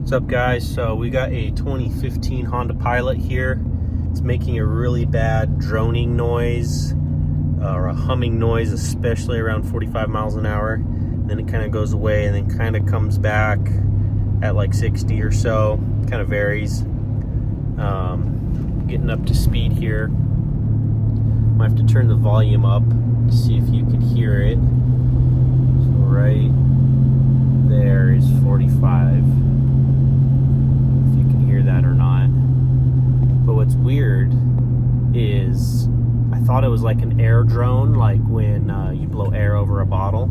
What's up, guys? So we got a 2015 Honda Pilot here. It's making a really bad droning noise or a humming noise, especially around 45 miles an hour. Then it kind of goes away and then kind of comes back at like 60 or so. Kind of varies. Getting up to speed here. Might have to turn the volume up to see if you can hear it. So right there is 45. That or not. But what's weird is I thought it was like an air drone, like when you blow air over a bottle.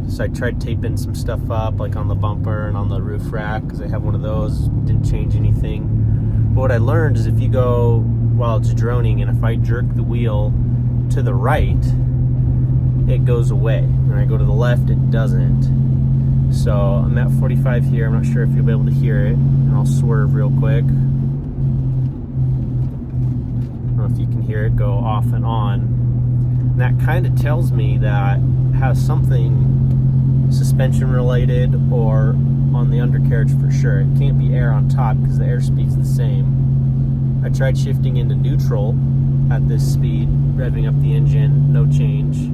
So I tried taping some stuff up like on the bumper and on the roof rack because I have one of those. Didn't change anything. But what I learned is if you go while it's droning and if I jerk the wheel to the right, it goes away. When I go to the left, it doesn't. So I'm at 45 here. I'm not sure if you'll be able to hear it. And I'll swerve real quick. I don't know if you can hear it go off and on. And that kind of tells me that it has something suspension related or on the undercarriage for sure. It can't be air on top because the airspeed's the same. I tried shifting into neutral at this speed, revving up the engine, no change.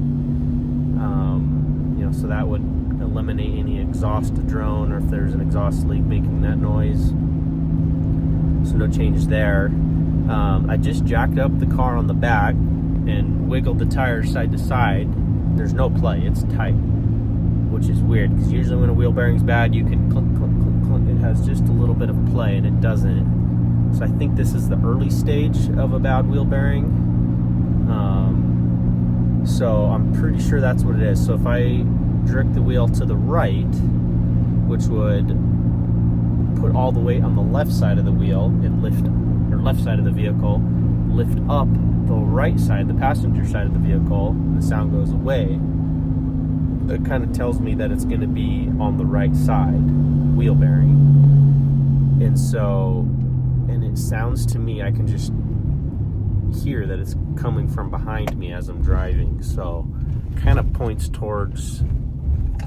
So that would eliminate any exhaust drone or if there's an exhaust leak making that noise. So no change there. I just jacked up the car on the back and wiggled the tires side to side. There's no play, it's tight, which is weird because usually when a wheel bearing's bad you can clunk, clunk, clunk, clunk. It has just a little bit of play and it doesn't. So I think this is the early stage of a bad wheel bearing. So I'm pretty sure that's what it is. So if I jerk the wheel to the right, which would put all the weight on the left side of the wheel and left side of the vehicle, lift up the right side, the passenger side of the vehicle, the sound goes away. It kind of tells me that it's going to be on the right side wheel bearing. And it sounds to me, I can just hear that it's coming from behind me as I'm driving. So kind of points towards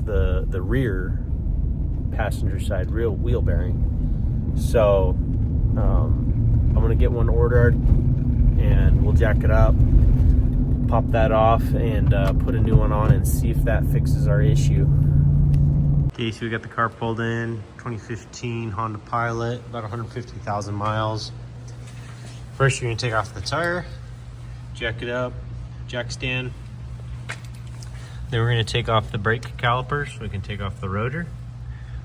the rear passenger side rear wheel bearing. So I'm gonna get one ordered and we'll jack it up, pop that off, and put a new one on and see if that fixes our issue. Okay, so we got the car pulled in. 2015 Honda Pilot, about 150,000 miles. First, you're gonna take off the tire, jack it up, jack stand. Then we're going to take off the brake calipers so we can take off the rotor.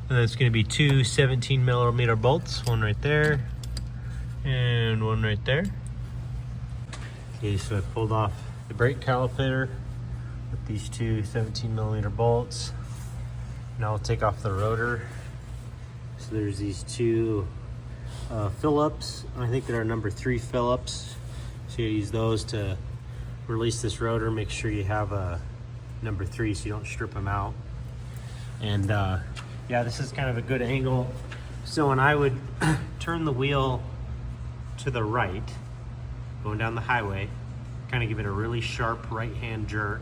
And it's going to be two 17mm bolts, one right there and one right there. Okay, so I pulled off the brake caliper with these two 17mm bolts. Now we'll take off the rotor. So there's these two Phillips. I think they're number 3 Phillips. So you use those to release this rotor. Make sure you have a number 3 so you don't strip them out. And yeah, this is kind of a good angle. So when I would turn the wheel to the right, going down the highway, kind of give it a really sharp right hand jerk,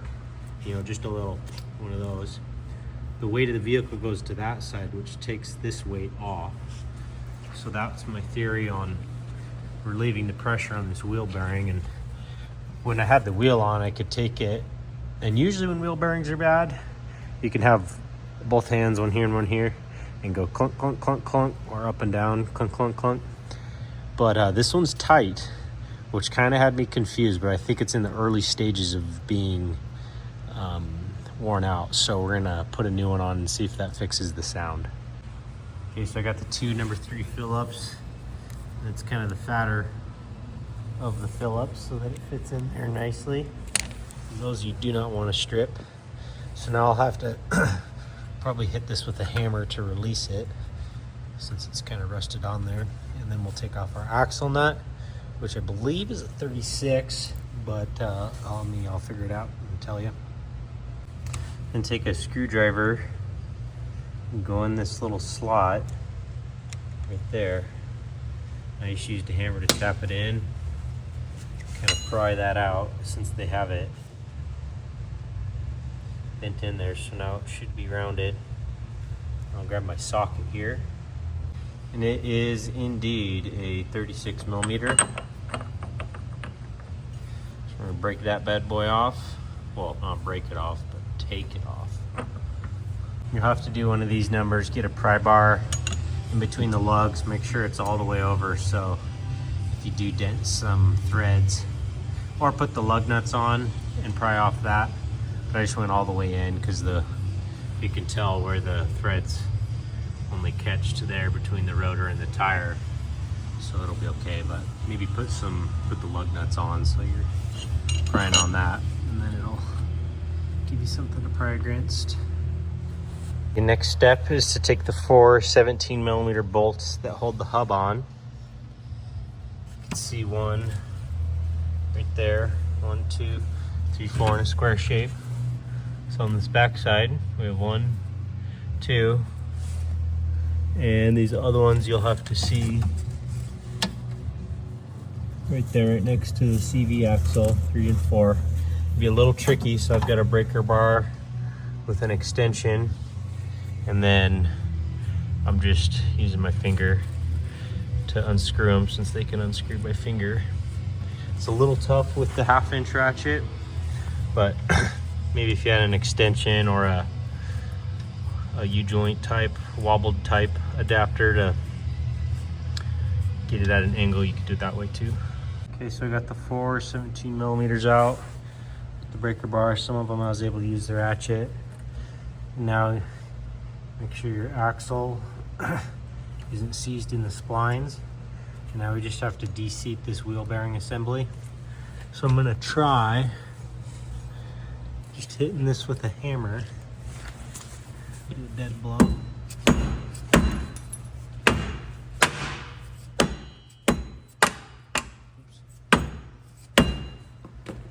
just a little one of those. The weight of the vehicle goes to that side, which takes this weight off. So that's my theory on relieving the pressure on this wheel bearing. And when I had the wheel on, I could take it. And usually when wheel bearings are bad, you can have both hands, one here and one here, and go clunk, clunk, clunk, clunk, or up and down, clunk, clunk, clunk. But this one's tight, which kind of had me confused, but I think it's in the early stages of being worn out. So we're gonna put a new one on and see if that fixes the sound. Okay, so I got the two number 3 Phillips. It's kind of the fatter of the Phillips so that it fits in there nicely. Those you do not want to strip. So now I'll have to probably hit this with a hammer to release it since it's kind of rusted on there. And then we'll take off our axle nut, which I believe is a 36, but I'll figure it out and tell you. Then take a screwdriver and go in this little slot right there. I just used a hammer to tap it in, kind of pry that out since they have it bent in there, so now it should be rounded. I'll grab my socket here. And it is indeed a 36 millimeter. So we're gonna break that bad boy off. Well, not break it off, but take it off. You'll have to do one of these numbers, get a pry bar in between the lugs, make sure it's all the way over, so if you do dent some threads, or put the lug nuts on and pry off that. But I just went all the way in because you can tell where the threads only catch to there between the rotor and the tire, so it'll be okay. But maybe put the lug nuts on so you're prying on that, and then it'll give you something to pry against. The next step is to take the 4 17 millimeter bolts that hold the hub on. You can see one right there, 1, 2, 3, 4 in a square shape. So on this back side, we have 1, 2, and these other ones you'll have to see right there, right next to the CV axle, 3 and 4. It'll be a little tricky, so I've got a breaker bar with an extension, and then I'm just using my finger to unscrew them since they can unscrew by finger. It's a little tough with the 1/2 inch ratchet, but maybe if you had an extension or a U-joint type, wobbled type adapter to get it at an angle, you could do it that way too. Okay, so I got the 4 17 millimeters out, the breaker bar. Some of them I was able to use the ratchet. Now make sure your axle isn't seized in the splines. And now we just have to de-seat this wheel bearing assembly. So I'm gonna try just hitting this with a hammer. Get a dead blow.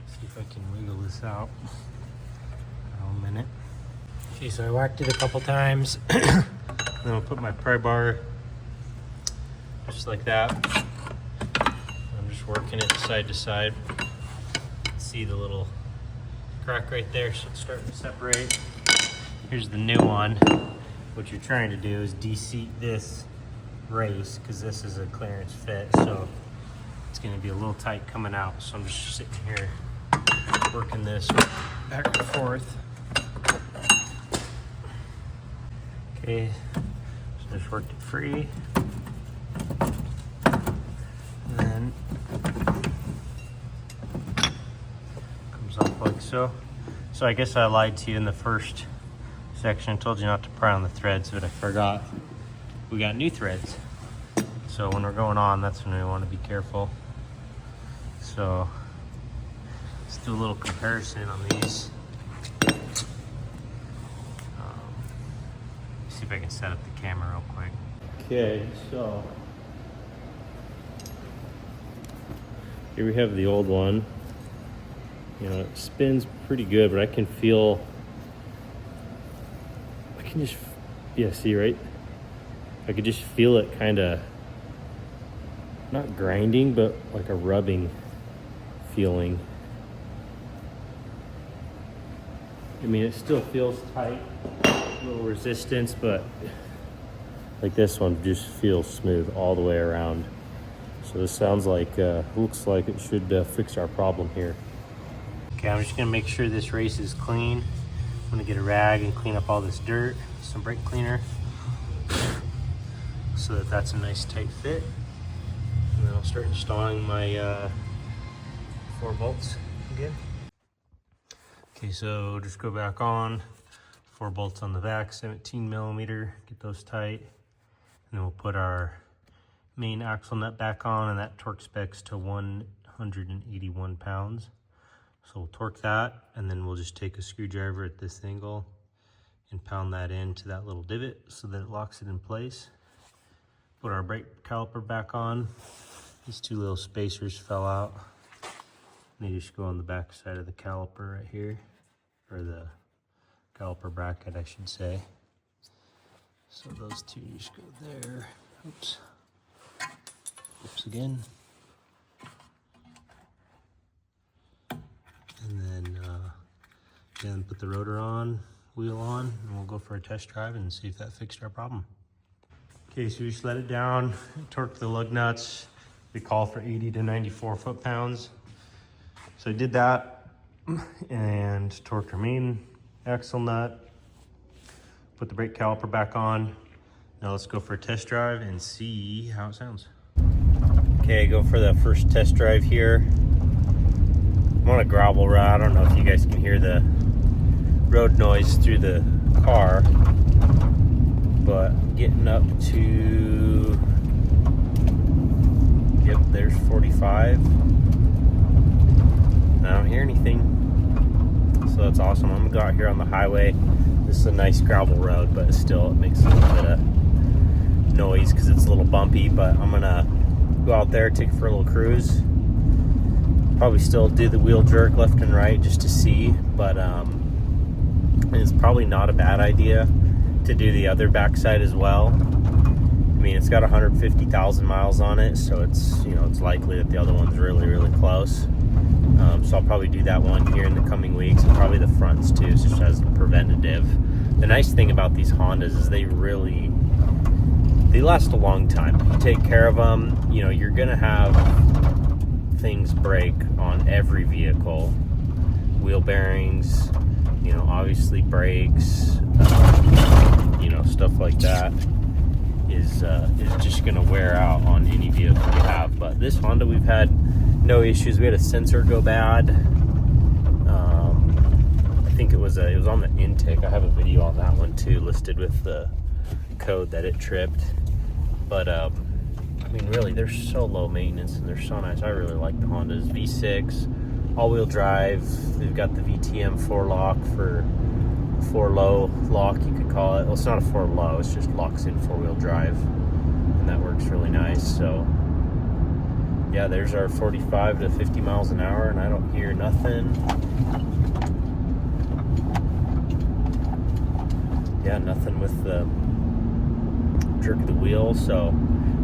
See if I can wiggle this out. A minute. Okay, so I whacked it a couple times. Then I'll put my pry bar just like that. I'm just working it side to side. See the little crack right there, so it's starting to separate. Here's the new one. What you're trying to do is de-seat this race, because this is a clearance fit, so it's going to be a little tight coming out. So I'm just sitting here working this back and forth. Okay, so just worked it free. And then comes off like so. So I guess I lied to you in the first section. I told you not to pry on the threads, but I forgot we got new threads. So when we're going on, that's when we want to be careful. So let's do a little comparison on these. See if I can set up the camera real quick. Okay, so here we have the old one. You know, it spins pretty good, but I can just, yeah, see, right? I could just feel it kind of, not grinding, but like a rubbing feeling. I mean, it still feels tight, a little resistance, but like this one just feels smooth all the way around. So this sounds like, looks like it should fix our problem here. Okay, I'm just gonna make sure this race is clean. I'm gonna get a rag and clean up all this dirt, some brake cleaner, so that that's a nice tight fit. And then I'll start installing my 4 bolts again. Okay, so just go back on, 4 bolts on the back, 17 millimeter, get those tight. And then we'll put our main axle nut back on, and that torque specs to 181 pounds. So we'll torque that, and then we'll just take a screwdriver at this angle and pound that into that little divot so that it locks it in place. Put our brake caliper back on. These 2 little spacers fell out. And they just go on the back side of the caliper right here, or the caliper bracket, I should say. So those 2 just go there. Oops. Oops again. And then put the rotor on. wheel on and we'll go for a test drive and see if that fixed our problem. Okay, so we just let it down, torqued the lug nuts. We call for 80 to 94 foot-pounds. So I did that and torqued our main axle nut, put the brake caliper back on. Now let's go for a test drive and see how it sounds. Okay, go for the first test drive here. I'm on a gravel road. I don't know if you guys can hear the road noise through the car, but getting up to, yep, there's 45. I don't hear anything, so that's awesome. I'm gonna go out here on the highway. This is a nice gravel road, but still it makes a little bit of noise because it's a little bumpy, but I'm gonna go out there, take it for a little cruise. Probably still do the wheel jerk left and right just to see, but it's probably not a bad idea to do the other backside as well. I mean, it's got 150,000 miles on it, so it's, you know, it's likely that the other one's really, really close. So I'll probably do that one here in the coming weeks, and probably the fronts too, just as a preventative. The nice thing about these Hondas is they last a long time. You take care of them, you know, you're gonna have things break on every vehicle. Wheel bearings, you know, obviously brakes, you know, stuff like that is just gonna wear out on any vehicle you have. But this Honda, we've had no issues. We had a sensor go bad. I think it was on the intake. I have a video on that one too, listed with the code that it tripped. But I mean, really, they're so low maintenance and they're so nice. I really like the Hondas. V6, all-wheel drive. They've got the VTM 4-lock for 4-low lock, you could call it. Well, it's not a 4-low, it's just locks in 4-wheel drive, and that works really nice. So yeah, there's our 45 to 50 miles an hour, and I don't hear nothing. Yeah, nothing with the jerk of the wheel. So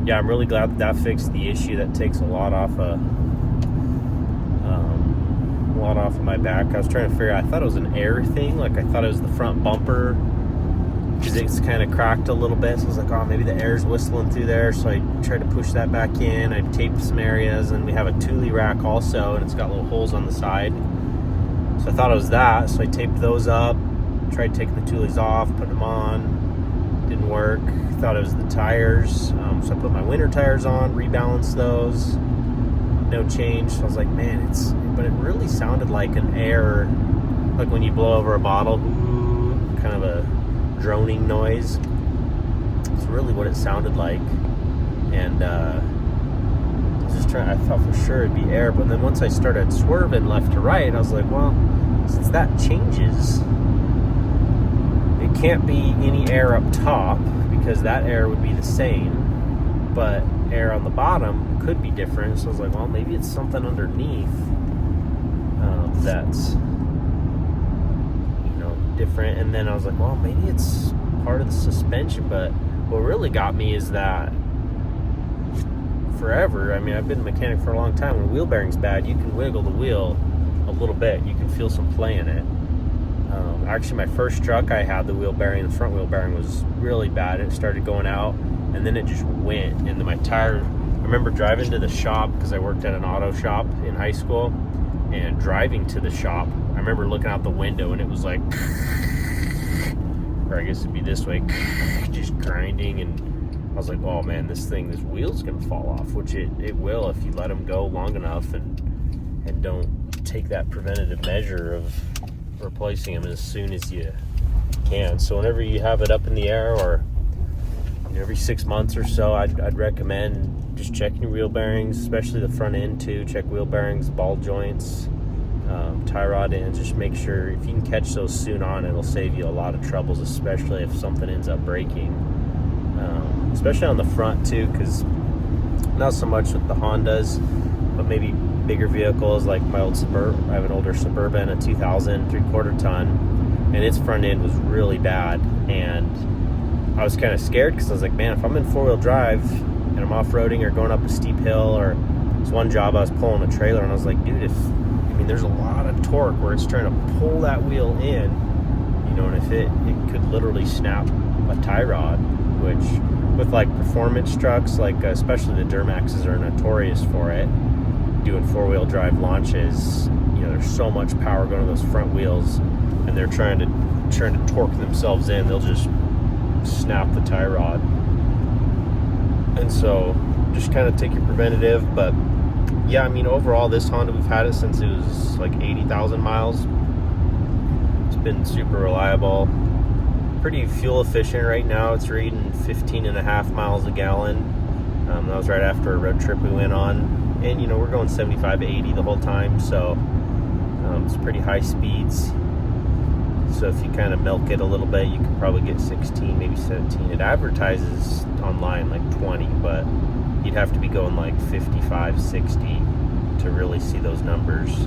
yeah, I'm really glad that fixed the issue. That takes a lot off of my back. I was trying to figure out, I thought it was an air thing, like I thought it was the front bumper because it's kind of cracked a little bit, so I was like, oh, maybe the air's whistling through there. So I tried to push that back in. I taped some areas, and we have a Thule rack also, and it's got little holes on the side, so I thought it was that. So I taped those up, tried taking the Thules off, put them on, didn't work. Thought it was the tires, so I put my winter tires on, rebalanced those, no change. So I was like, man, but it really sounded like an air, like when you blow over a bottle, kind of a droning noise. It's really what it sounded like. And I was just I thought for sure it'd be air, but then once I started swerving left to right, I was like, well, since that changes, it can't be any air up top, because that air would be the same, but air on the bottom could be different. So I was like, well, maybe it's something underneath that's, you know, different. And then I was like, well, maybe it's part of the suspension. But what really got me is that forever, I mean, I've been a mechanic for a long time, when a wheel bearing's bad, you can wiggle the wheel a little bit, you can feel some play in it. Actually, my first truck, I had the wheel bearing, the front wheel bearing was really bad. It started going out, and then it just went into my tire. I remember driving to the shop, because I worked at an auto shop in high school, and driving to the shop, I remember looking out the window, and it was like, or I guess it'd be this way, just grinding, and I was like, oh man, this wheel's gonna fall off, which it will if you let them go long enough and don't take that preventative measure of replacing them as soon as you can. So whenever you have it up in the air, or every 6 months or so, I'd recommend just checking your wheel bearings, especially the front end too. Check wheel bearings, ball joints, tie rod ends. Just make sure if you can catch those soon on, it'll save you a lot of troubles, especially if something ends up breaking. Especially on the front too, because not so much with the Hondas, but maybe bigger vehicles like my old Suburban. I have an older Suburban, a 2000 3/4 ton, and its front end was really bad, and I was kind of scared because I was like, man, if I'm in 4-wheel drive and I'm off-roading or going up a steep hill, or this one job I was pulling a trailer, and I was like, dude, there's a lot of torque where it's trying to pull that wheel in, you and if it could literally snap a tie rod, which with like performance trucks, like especially the Duramaxes are notorious for it, doing four-wheel drive launches, there's so much power going to those front wheels, and they're trying to torque themselves in, they'll just snap the tie rod. And so just kind of take your preventative. But yeah, I mean, overall, this Honda, we've had it since it was like 80,000 miles. It's been super reliable, pretty fuel efficient. Right now it's reading 15.5 miles a gallon. That was right after a road trip we went on, and we're going 75 to 80 the whole time, so it's pretty high speeds. So if you kind of milk it a little bit, you could probably get 16, maybe 17. It advertises online like 20, but you'd have to be going like 55, 60 to really see those numbers.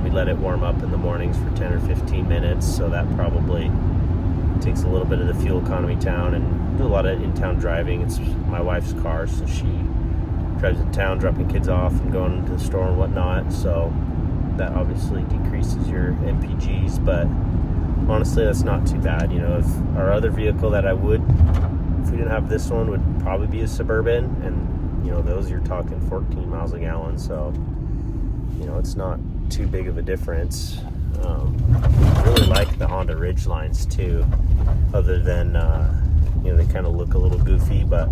We let it warm up in the mornings for 10 or 15 minutes, so that probably takes a little bit of the fuel economy down, and do a lot of in-town driving. It's my wife's car, so she drives in town, dropping kids off and going to the store and whatnot, so that obviously decreases your MPGs, but honestly, that's not too bad. If our other vehicle that I would, if we didn't have this one, would probably be a Suburban, and those you're talking 14 miles a gallon, so it's not too big of a difference. I really like the Honda Ridgelines too, other than they kind of look a little goofy, but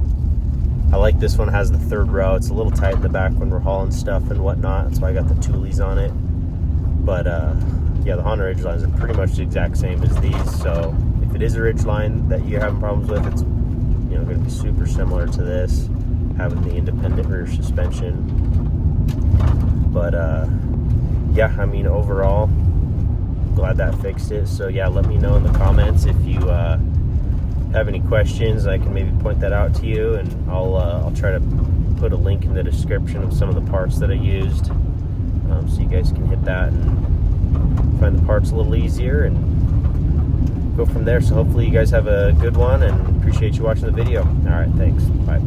I like this one. Has the third row. It's a little tight in the back when we're hauling stuff and whatnot, that's why I got the Toolies on it. But yeah, the Honda Ridgelines are pretty much the exact same as these, so if it is a Ridgeline that you're having problems with, it's going to be super similar to this, having the independent rear suspension. But yeah, I mean, overall, glad that fixed it. So yeah, let me know in the comments if you have any questions. I can maybe point that out to you, and I'll try to put a link in the description of some of the parts that I used, so you guys can hit that and find the parts a little easier and go from there. So hopefully you guys have a good one, and appreciate you watching the video. All right, thanks. Bye.